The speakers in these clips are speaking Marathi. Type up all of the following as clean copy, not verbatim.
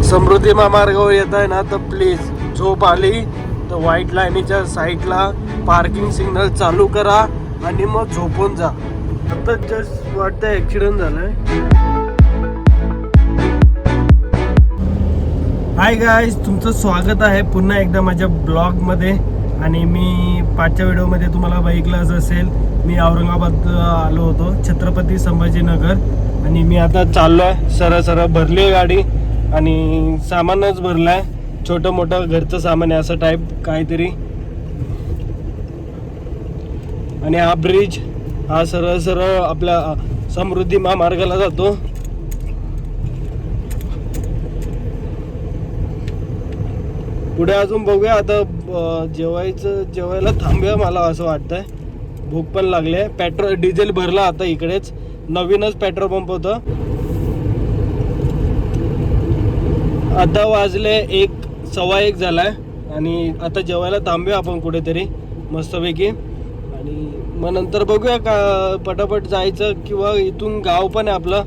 समृद्धी महामार्गावर येत आहे ना, तर प्लीज झोप आली तर व्हाईट लाईनीच्या साईडला पार्किंग सिग्नल चालू करा आणि मग झोपून जा. आता जस्ट वाटतं ॲक्सिडेंट झालाय. हाय गाईज, तुमचं स्वागत आहे पुन्हा एकदा माझ्या ब्लॉगमध्ये. आणि मी पाचच्या व्हिडिओमध्ये तुम्हाला बघितलंच असेल, मी औरंगाबाद आलो होतो, छत्रपती संभाजीनगर. आणि मी आता चाललो आहे, सरळ भरली आहे गाडी आणि सामानच भरलं आहे, छोटं मोठं घरचं सामान आहे असं टाईप काहीतरी. आणि हा ब्रिज हा सरळ आपल्या समृद्धी महामार्गाला जातो. पुढे अजून बघूया. आता जेवायला थांबूया, मला असं वाटतंय, भूक पण लागली आहे. पेट्रोल डिझेल भरला आता इकडेच, नवीनच पेट्रोल पंप होतं. आता वाजले 1:15 झालाय आणि आता जेवायला थांबूया आपण कुठेतरी मस्तपैकी. आणि मग नंतर बघूया का पटापट जायचं, किंवा इथून गाव पण आहे आपलं,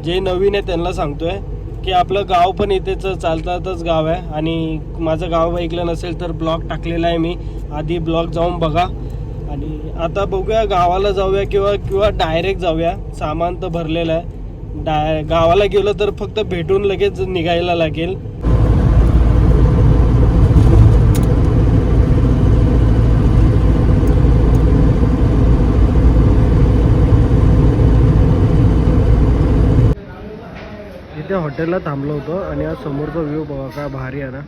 जे नवीन आहे त्यांना सांगतोय की आपलं गाव पण इथेच चालतातच गाव आहे. आणि माझं गाव ऐकलं नसेल तर ब्लॉग टाकलेला आहे मी, आधी ब्लॉग जाऊन बघा. आणि आता बघूया गावाला जाऊया किंवा डायरेक्ट जाऊया. सामान तर भरलेलं आहे, गावाला गेलो तर फक्त भेटून लगेच निघायला लागेल. इथे हॉटेलला थांबलो होतो आणि आज समोरचा व्ह्यू बघा काय भारी आहे ना,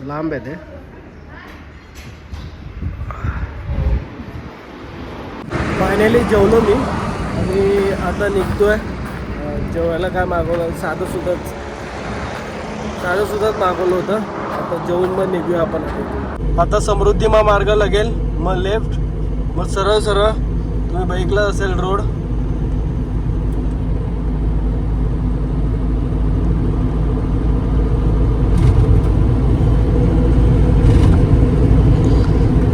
लांब आहे ते. फायनली जेवलो मी आणि आता निघतोय. जेवायला काय मागवलं, साधं सुद्धाच मागवलं होतं. आता जेवून मग निघूया आपण. आता समृद्धी महामार्ग लागेल, मग लेफ्ट, मग सरळ तुम्ही बघितलं असेल रोड.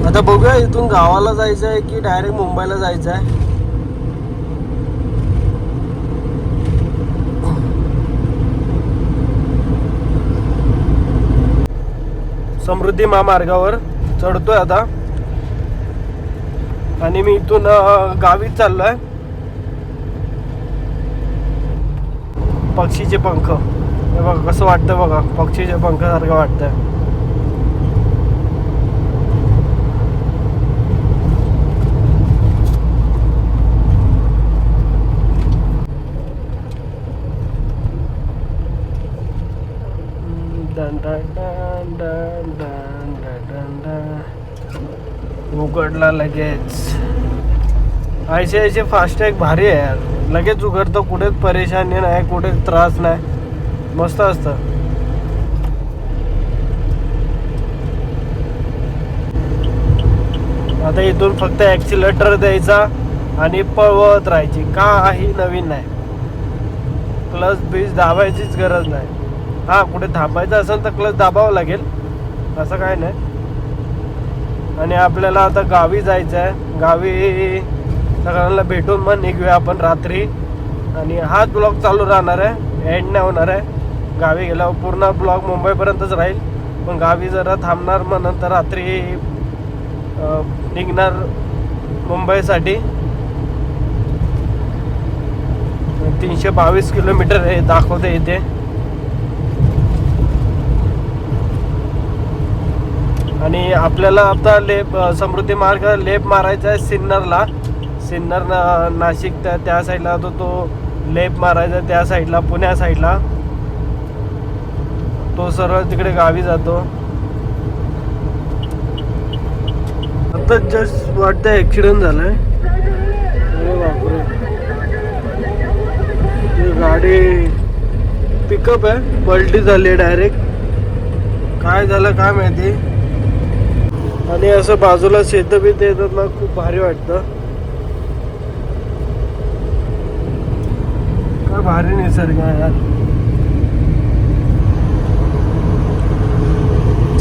आता बघूया इथून गावाला जायचं आहे की डायरेक्ट मुंबईला जायचं आहे. समृद्धी महामार्गावर चढतोय आता आणि मी इथून गावीच चाललोय. पक्षीचे पंख हे बघा कसं वाटतं, बघा पक्षीचे पंख सारखं वाटतंय. उघडला लगेच. ऐसे फास्टॅग भारी आहे यार, लगेच उघडतं, कुठेच परेशानी नाही, कुठेच त्रास नाही, मस्त असतं. आता इथून फक्त ॲक्सिलेटर द्यायचा आणि पळवत राहायची, काही नवीन नाही. क्लच बीज दाबायचीच गरज नाही. हां, कुठे थांबायचं असेल तर क्लच दाबावं लागेल, असं काय नाही. आणि आपल्याला आता गावी जायचं आहे, गावी सगळ्यांना भेटून मग निघूया आपण रात्री. आणि हाच ब्लॉग चालू राहणार आहे, एंड नाही होणार आहे. गावी गेल्यावर पूर्ण ब्लॉग मुंबईपर्यंतच राहील, पण गावी जरा थांबणार, मग नंतर रात्री निघणार मुंबईसाठी. 322 किलोमीटर हे दाखवते इथे. आणि आपल्याला आता समृद्धी मार्ग लेप मारायचा आहे सिन्नरला. सिन्नर नाशिक त्या साईडला तो लेप मारायचा त्या साईडला, पुण्या साईडला. तो सरळ तिकडे गावी जातो. आता जस्ट वाटतं ॲक्सिडेंट झालाय. अरे बापरे, गाडी पिकअप आहे, पलटी झाली आहे डायरेक्ट. काय झालं काय माहिती. आणि असं बाजूला शेतबीत येतात ना, खूप भारी वाटतं. काय भारी निसर्ग आहे यार.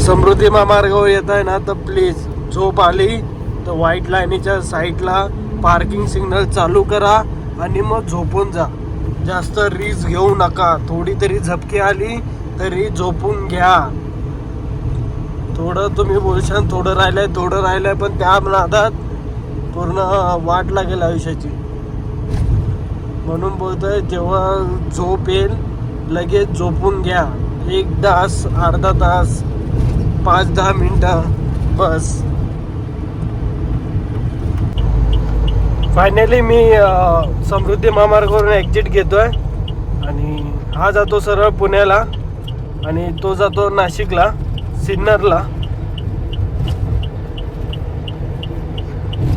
समृद्धी महामार्गावर येत आहे ना, तर प्लीज झोप आली तर व्हाईट लाईनीच्या साईडला पार्किंग सिग्नल चालू करा आणि मग झोपून जा. जास्त रीच घेऊ नका. थोडी तरी झपकी आली तरी झोपून घ्या. थोडं तुम्ही बोलशाल थोडं राहिलंय पण त्या नादात पूर्ण वाट लागेल आयुष्याची. म्हणून बोलतोय जेव्हा झोप येईल लगेच झोपून घ्या. 1 तास, अर्धा तास, 5-10 मिनिटं बस. फायनली मी समृद्धी महामार्गावरून एक्झिट घेतोय आणि हा जातो सरळ पुण्याला आणि तो जातो नाशिकला, सिन्नरला.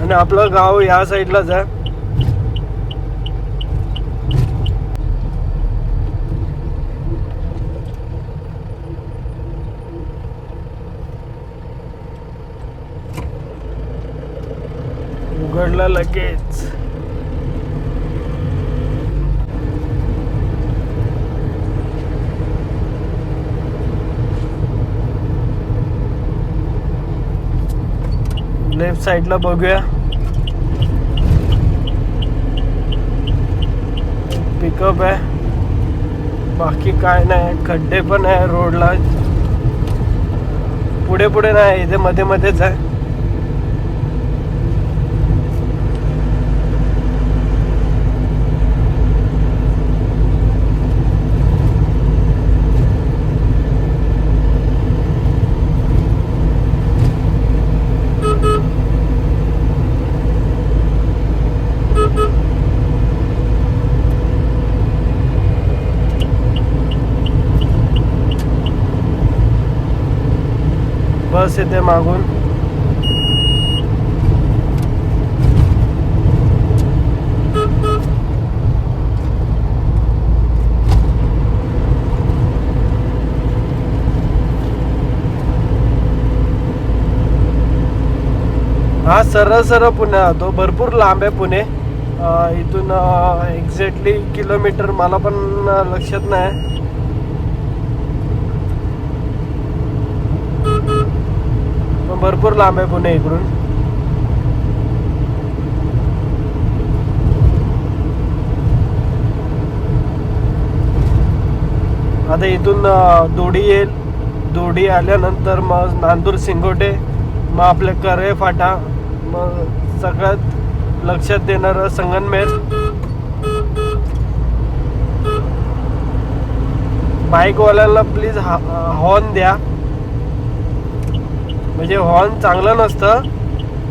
आणि आपलं गाव या साईडलाच आहे. उघडला लगेच. लेफ्ट साइडला बघूया. पिकअप आहे, बाकी काय नाही. खड्डे पण आहे रोडला. पुढे नाही, इथे मध्येच आहे. बस येते मागून. हा सरळ पुणे जातो. भरपूर लांब आहे पुणे. इथून एक्झॅक्टली किलोमीटर मला पण लक्षात नाही. भरपूर लांब आहे पुणे इकडून. आता इथून दोडी येईल. दोडी आल्यानंतर मग नांदूर सिंगोटे, मग आपले करे फाटा, मग सगळ्यात लक्षात देणारं संगमनेर. बाईकवाल्यांना प्लीज हॉर्न द्या. म्हणजे हॉर्न चांगलं नसतं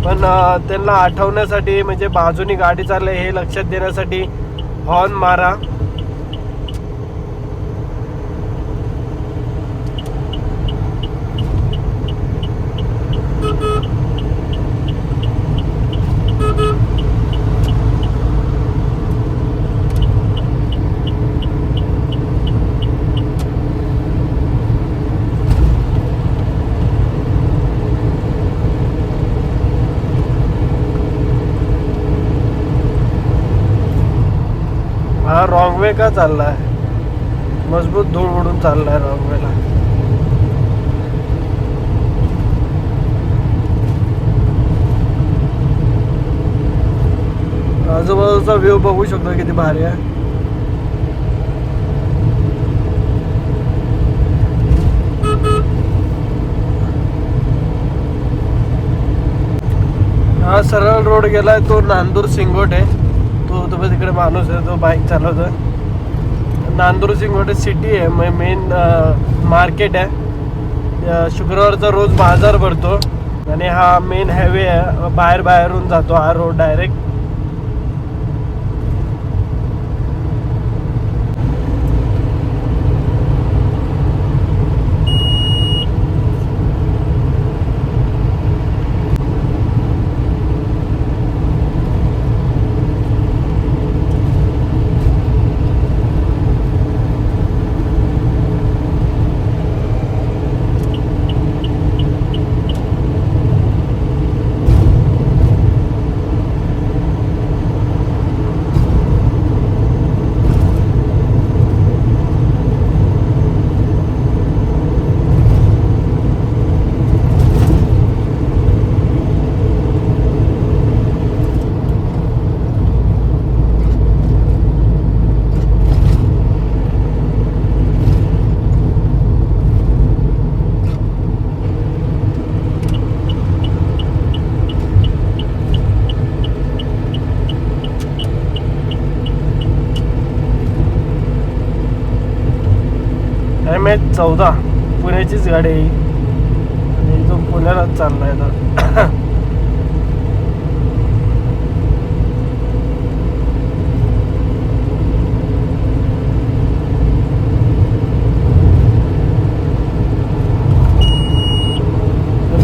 पण त्यांना आठवण्यासाठी, म्हणजे बाजूनी गाडी चालली हे लक्षात देण्यासाठी हॉर्न मारा. हा रॉंग वे का चाललाय? मजबूत धूळ उडून चाललाय रॉंग वेला. आजूबाजूचा व्ह्यू बघू शकतो किती भारी आहे. हा सरळ रोड गेलाय तो नांदूर सिंगोटे. तो तिकडे माणूस आहे, तो बाईक चालवतोय. नांदूर सिंगोटे सिटी आहे, मेन मार्केट आहे. शुक्रवारचा रोज बाजार भरतो आणि हा मेन हायवे आहे. बाहेरून जातो हा रोड डायरेक्ट. MH14 पुण्याचीच गाडी आहे आणि तो पुण्यालाच चाललाय आता.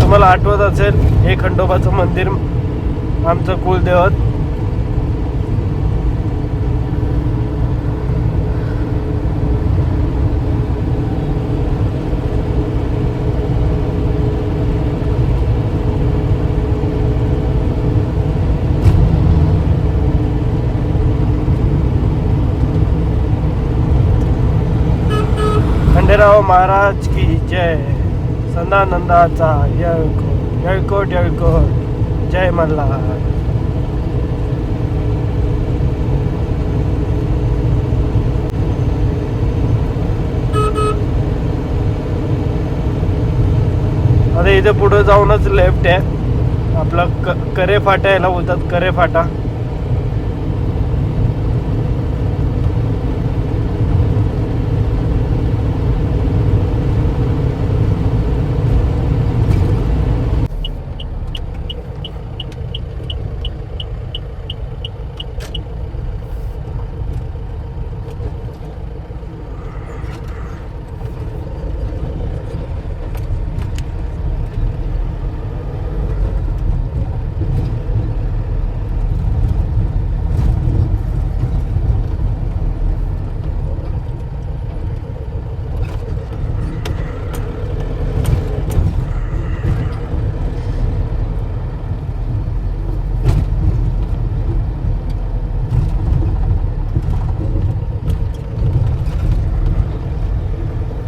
तुम्हाला आठवत असेल हे खंडोबाचं मंदिर आमचं कुलदैवत. खंडेराव महाराज की जय. सदानंदाचा येळकोट येळकोट येळकोट जय मल्हार. आता इथे पुढे जाऊनच लेफ्ट आहे आपला करे फाटा याला बोलतात, करे फाटा.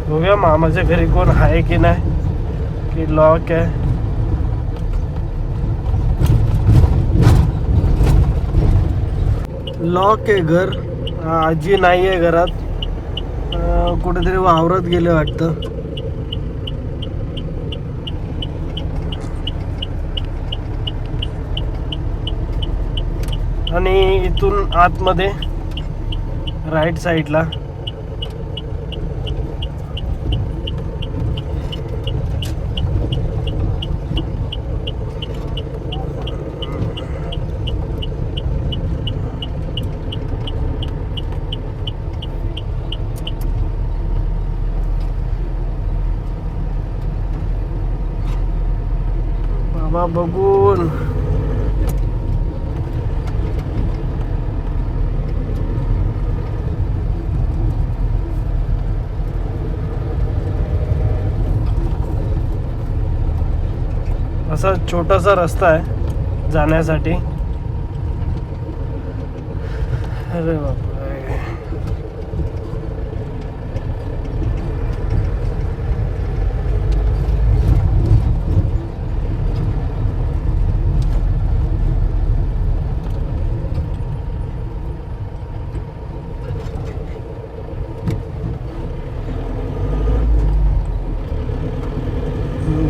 बघूया मामाच्या घरी कोण आहे की नाही, की लॉक आहे. लॉक आहे घर. आजी नाही आहे घरात, कुठेतरी वावरत गेले वाटतं. आणि इथून आतमध्ये राईट साईडला बाबा बघून. असा छोटासा रस्ता आहे जाण्यासाठी. अरे बापरे.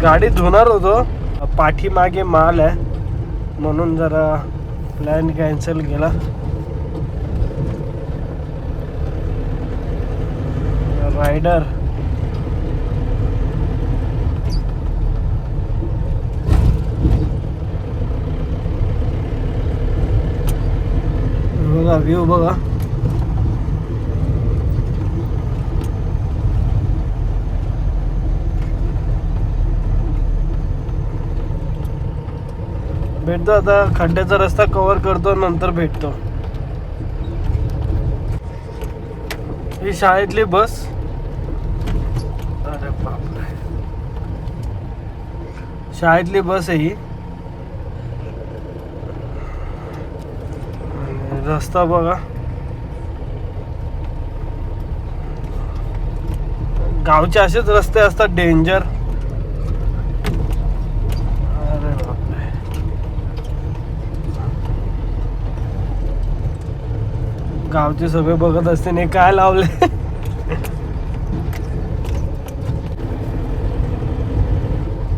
गाडी धुणार होतो, पाठीमागे माल आहे म्हणून जरा प्लॅन कॅन्सल केला. रायडर बघा, व्ह्यू बघा. भेटतो आता, खड्ड्याचा रस्ता कव्हर करतो, नंतर भेटतो. ही शाळेतली बस. अरे बापरे, शाळेतली बस आहे ही. रस्ता बघा, गावचे असेच रस्ते असतात डेंजर. गावचे सगळे बघत असते नाही काय लावले.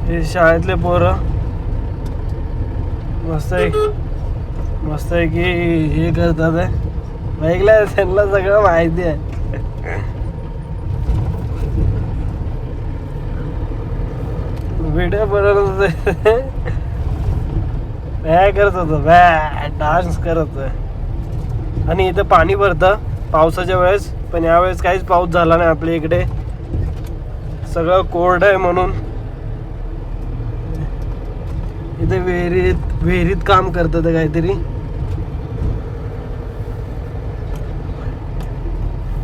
हे शाळेतले पोरं मस्त आहे की हे करतात आहे. ऐकलंय त्यांना सगळं माहिती आहे. व्हिडिओ बनवत होते. करत होतो डान्स करत होतो. आणि इथं पाणी भरतं पावसाच्या वेळेस, पण यावेळेस काहीच पाऊस झाला नाही आपल्या इकडे. सगळं कोरडं आहे म्हणून इथे विहिरीत काम करतात काहीतरी.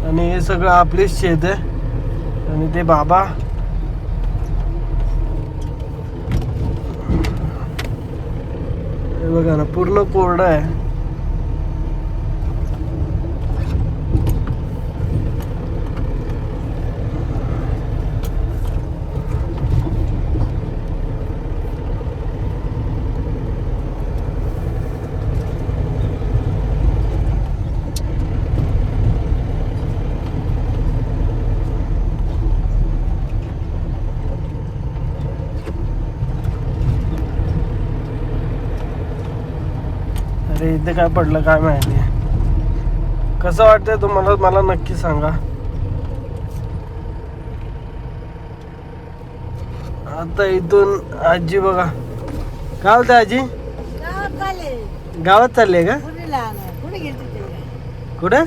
आणि हे सगळं आपलीच शेत आहे. आणि ते बाबा हे बघा ना, पूर्ण कोरडं आहे. अरे इथे काय पडलं काय माहिती. कसं वाटतंय तुम्हाला मला नक्की सांगा. आता इथून आजी बघा. काय होतं आजी? गावात चालले का? कुठे?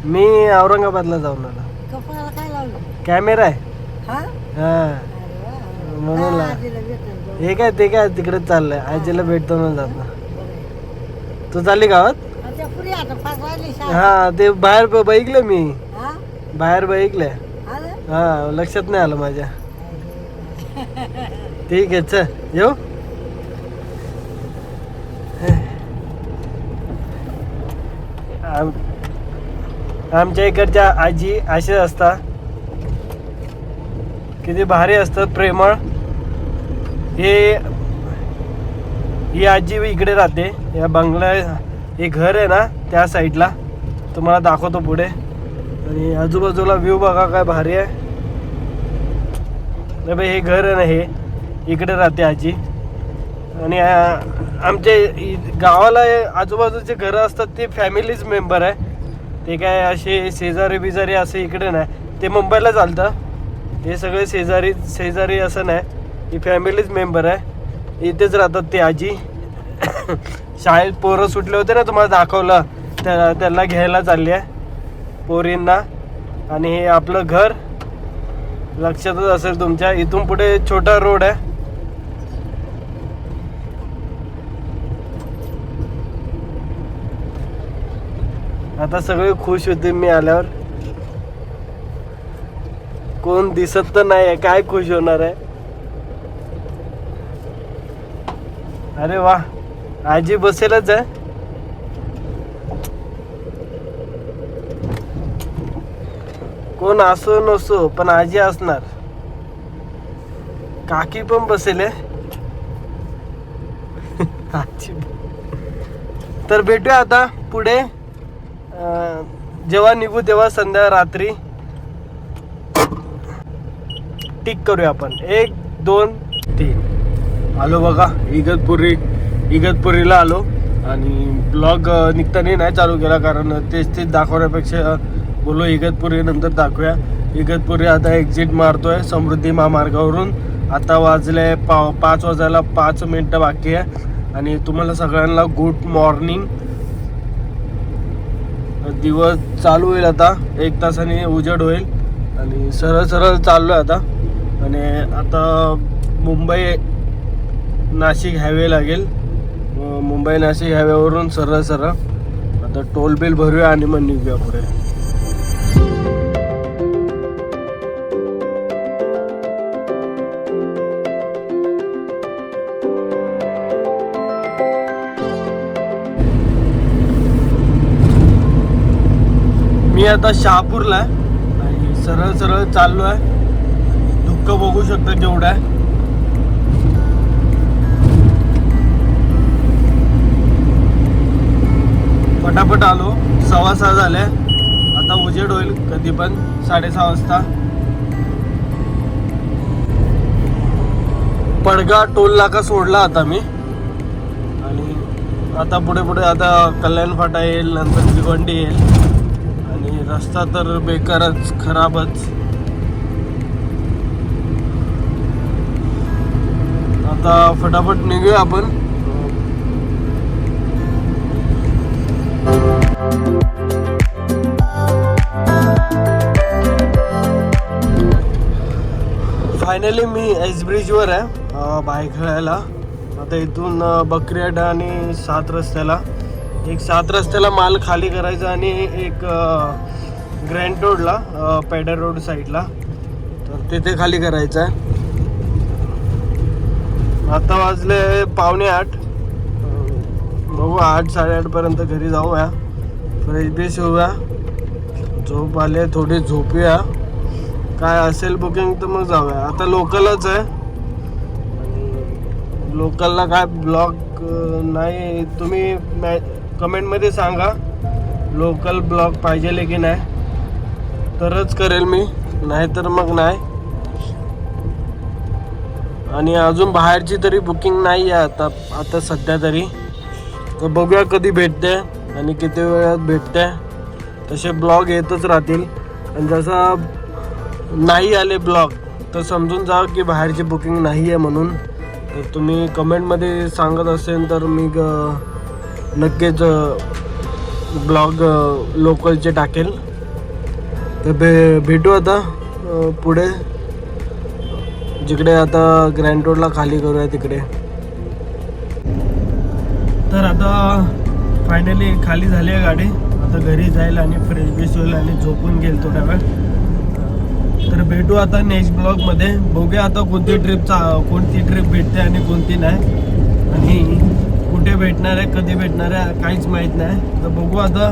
मी औरंगाबादला जाऊन आलो. कॅमेरा आहे. हा म्हणून हे काय ते काय तिकडे चाललंय. आजीला भेटतो ना जाता. तू चालली गावात? हा ते बाहेर बघितलं मी. बाहेर बघितलंय. हा लक्षात नाही आलं माझ्या. ठीक आहे चल येऊ. आमच्या इकडच्या आजी असे असतात. किती भारी असतात, प्रेमळ. ही आजी इकडे राहते. या बंगला हे घर आहे ना त्या साईडला, तुम्हाला दाखवतो पुढे. आणि आजूबाजूला व्ह्यू बघा काय भारी आहे. बाई हे घर आहे ना, हे इकडे राहते आजी. आणि आमचे गावाला आजूबाजूचे घरं असतात ते फॅमिलीज मेंबर आहे. ते काय असे शेजारी बिजारी असे इकडे नाही. ते मुंबईला चालतं. हे सगळे शेजारी असं नाही. ही फॅमिलीज मेंबर आहे. इथेच राहतात ते आजी. शाळेत पोरं सुटले होते ना, तुम्हाला दाखवलं. त्याला घ्यायला चालली आहे पोरींना. आणि हे आपलं घर लक्षातच असेल तुमच्या. इथून पुढे छोटा रोड आहे. आता सगळे खुश होते मी आल्यावर. कोण दिसत तर नाही आहे, काय खुश होणार आहे. अरे वा, आजी बसेलच आहे. कोण असो नसो पण आजी असणार. काकी पण बसेल आहे. आजी. तर भेटूया आता पुढे. जेव्हा निघू तेव्हा संध्या रात्री टिक करूया आपण. 1 2 3. आलो बघा इगतपुरीला आलो. आणि ब्लॉग निघताना नाही चालू केला, कारण तेच दाखवण्यापेक्षा बोलो इगतपुरी नंतर दाखवूया. इगतपुरी आता एक्झिट मारतोय समृद्धी महामार्गावरून. आता वाजले 5 वाजायला 5 मिनिटं बाकी आहे. आणि तुम्हाला सगळ्यांना गुड मॉर्निंग. दिवस चालू होईल आता, 1 तासाने उजेड होईल. आणि सरळ चाललो आहे आता. आणि आता मुंबई नाशिक हायवे लागेल. मुंबई नाशिक हायवेवरून सरळ आता टोल बिल भरूया आणि मग निघूया पुढे. मी आता शहापूरला आहे आणि सरळ चाललो आहे. धुक्क बघू शकता केवढं आहे. पटापट आलो. 6:15 झाले. आता उजेड होईल कधी पण 6:30 वाजता. पडगा टोल नाका सोडला आता मी. आणि आता पुढे आता कल्याण फाटा येईल, नंतर भिवंडी येईल. आणि रस्ता तर बेकारच, खराबच. आता फटाफट निघूया आपण. फायनली मी एस ब्रिजवर आहे बाईक खेळायला. आता इथून बकरीहाट आणि 7 रस्त्याला, एक 7 रस्त्याला माल खाली करायचा आणि एक ग्रँड रोडला पेडर रोड साईडला तर तिथे खाली करायचं आहे. आता वाजले 7:45. बघू 8-8:30 पर्यंत घरी जाऊया, फ्रेश बेश होऊया, झोप आले थोडी झोपूया, काय असेल बुकिंग तर मग जाऊया. आता लोकलच आहे आणि लोकलला काय ब्लॉग नाही, तुम्ही कमेंटमध्ये सांगा लोकल ब्लॉग पाहिजे की नाही, तरच करेल मी, नाहीतर मग नाही. आणि अजून बाहेरची तरी बुकिंग नाही आहे आता सध्या तरी, तर बघूया कधी भेटते आणि किती वेळात भेटते. तसे ब्लॉग येतच राहतील आणि जसा नाही आले ब्लॉग तर समजून जा की बाहेरची बुकिंग नाही आहे म्हणून. तर तुम्ही कमेंटमध्ये सांगत असेल तर मी नक्कीच ब्लॉग लोकलचे टाकेल. तर भेटू आता पुढे, जिकडे आता ग्रँड रोडला खाली करूया तिकडे. तर आता फायनली खाली झाली आहे गाडी. आता घरी जाईल आणि फ्रेश बेश होईल आणि झोपून गेल थोड्या वेळ. तर भेटू आता नेक्स्ट ब्लॉगमध्ये. बघूया आता कोणती ट्रिप भेटते आणि कोणती नाही, आणि कुठे भेटणार आहे, कधी भेटणार आहे काहीच माहीत नाही. तर बघू आता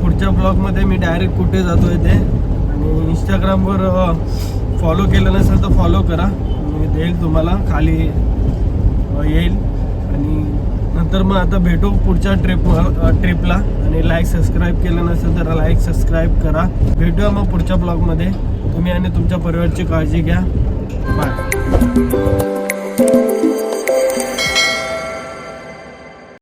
पुढच्या ब्लॉगमध्ये मी डायरेक्ट कुठे जातो आहे ते. आणि इंस्टाग्रामवर फॉलो केलं नसेल तर फॉलो करा, मी देईल तुम्हाला, खाली येईल. आणि नंतर मग आता भेटू पुढच्या ट्रिपला. आणि लाईक सबस्क्राईब केलं नसेल तर लाईक सबस्क्राईब करा. भेटूया मग पुढच्या ब्लॉगमध्ये. तुम्ही आणि तुमच्या परिवाराची काळजी घ्या. बाय.